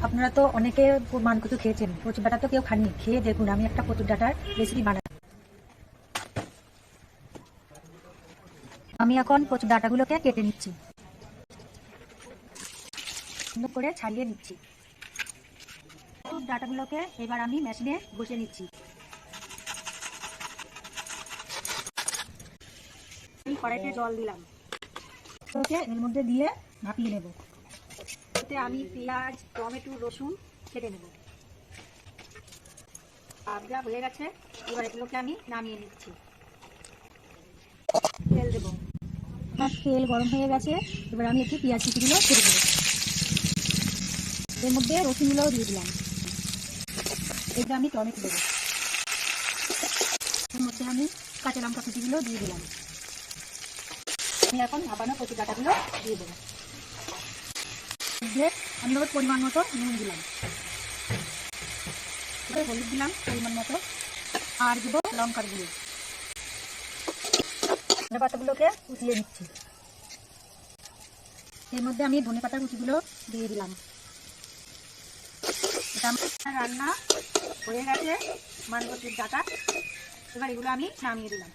আপনারা তো অনেকে মানকচু খেয়েছেন, কচুর ডাঁটা তো কেউ খাননি। খেয়ে দেখুন, আমি একটা কচুর ডাঁটার রেসিপি বানাই। আমি এখন কচুর ডাঁটাগুলোকে কেটে নিচ্ছি, সুন্দর করে ছাড়িয়ে নিচ্ছি। কচুর ডাঁটাগুলোকে এবার আমি মেশিনে বসিয়ে নিচ্ছি। কড়াইতে জল দিলাম, ওকে এর মধ্যে দিয়ে ভাপিয়ে নেব। এতে আমি পেঁয়াজ, টমেটো, রসুন কেটে নেব। ভাজা হয়ে গেছে, এবার এগুলোকে আমি নামিয়ে নিচ্ছি। তেল দেবো, তেল গরম হয়ে গেছে, এবার আমি একটু পেঁয়াজ কুচিগুলো ছেড়ে দেবো। এর মধ্যে রসুনগুলোও দিয়ে দিলাম। এতে আমি টমেটো দেবো, এর মধ্যে আমি কাঁচা লঙ্কা কুচিগুলো দিয়ে দিলাম। আমি এখন ভাপানো কচুর ডাঁটাগুলো দিয়ে দেবো। আমি ওর পরিমাণ মতো নুন দিলাম, হলুদ দিলাম পরিমাণ মতো, আর দেবো লঙ্কার গুঁড়ো। ধনে পাতাগুলোকে কুচিয়ে নিচ্ছি। এর মধ্যে আমি ধনে পাতার কুচিগুলো দিয়ে দিলাম। এটা আমার রান্না হয়ে গেছে, মানকচুর ডাঁটা। এবার এগুলো আমি নামিয়ে দিলাম।